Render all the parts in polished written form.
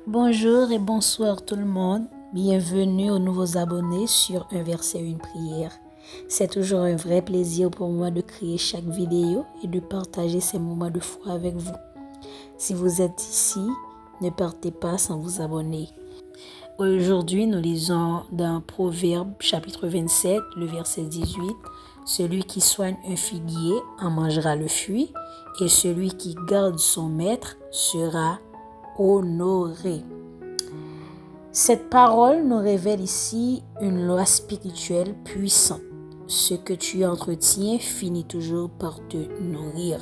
Bonjour et bonsoir tout le monde. Bienvenue aux nouveaux abonnés sur Un verset, une prière. C'est toujours un vrai plaisir pour moi de créer chaque vidéo et de partager ces moments de foi avec vous. Si vous êtes ici, ne partez pas sans vous abonner. Aujourd'hui, nous lisons dans Proverbe chapitre 27, le verset 18. Celui qui soigne un figuier en mangera le fruit, et celui qui garde son maître sera honoré. Cette parole nous révèle ici une loi spirituelle puissante. Ce que tu entretiens finit toujours par te nourrir.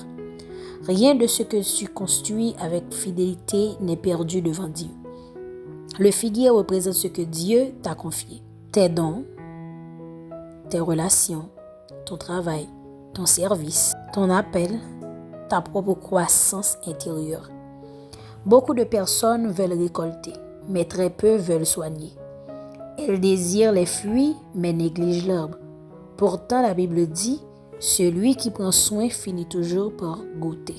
Rien de ce que tu construis avec fidélité n'est perdu devant Dieu. Le figuier représente ce que Dieu t'a confié. Tes dons, tes relations, ton travail, ton service, ton appel, ta propre croissance intérieure. Beaucoup de personnes veulent récolter, mais très peu veulent soigner. Elles désirent les fruits, mais négligent l'herbe. Pourtant, la Bible dit, celui qui prend soin finit toujours par goûter.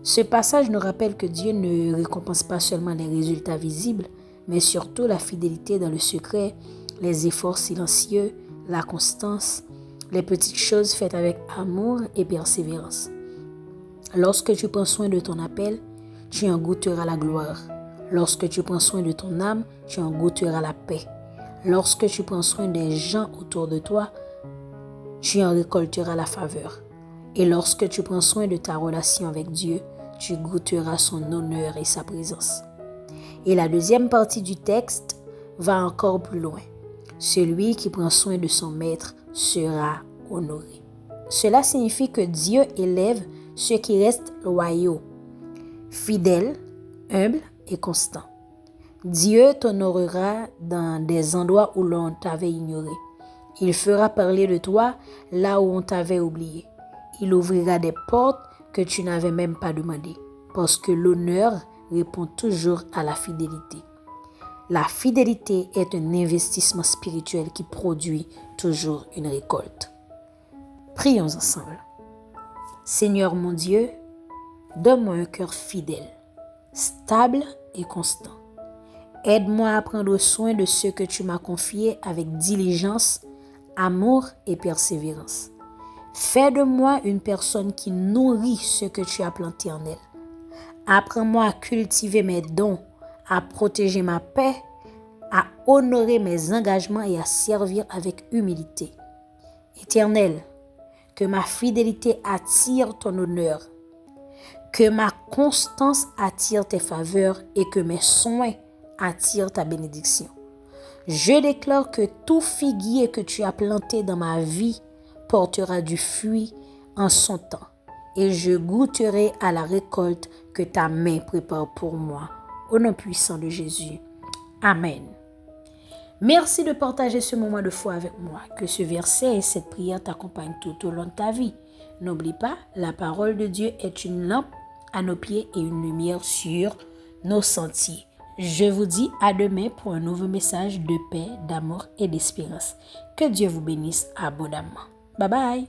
Ce passage nous rappelle que Dieu ne récompense pas seulement les résultats visibles, mais surtout la fidélité dans le secret, les efforts silencieux, la constance, les petites choses faites avec amour et persévérance. Lorsque tu prends soin de ton appel, tu en goûteras la gloire. Lorsque tu prends soin de ton âme, tu en goûteras la paix. Lorsque tu prends soin des gens autour de toi, tu en récolteras la faveur. Et lorsque tu prends soin de ta relation avec Dieu, tu goûteras son honneur et sa présence. Et la deuxième partie du texte va encore plus loin. Celui qui prend soin de son maître sera honoré. Cela signifie que Dieu élève ceux qui restent loyaux, fidèles, humbles et constants. Dieu t'honorera dans des endroits où l'on t'avait ignoré. Il fera parler de toi là où on t'avait oublié. Il ouvrira des portes que tu n'avais même pas demandées, parce que l'honneur répond toujours à la fidélité. La fidélité est un investissement spirituel qui produit toujours une récolte. Prions ensemble. Seigneur mon Dieu, donne-moi un cœur fidèle, stable et constant. Aide-moi à prendre soin de ce que tu m'as confié avec diligence, amour et persévérance. Fais de moi une personne qui nourrit ce que tu as planté en elle. Apprends-moi à cultiver mes dons, à protéger ma paix, à honorer mes engagements et à servir avec humilité. Éternel, que ma fidélité attire ton honneur, que ma constance attire tes faveurs et que mes soins attirent ta bénédiction. Je déclare que tout figuier que tu as planté dans ma vie portera du fruit en son temps et je goûterai à la récolte que ta main prépare pour moi. Au nom puissant de Jésus. Amen. Merci de partager ce moment de foi avec moi. Que ce verset et cette prière t'accompagnent tout au long de ta vie. N'oublie pas, la parole de Dieu est une lampe à nos pieds et une lumière sur nos sentiers. Je vous dis à demain pour un nouveau message de paix, d'amour et d'espérance. Que Dieu vous bénisse abondamment. Bye bye.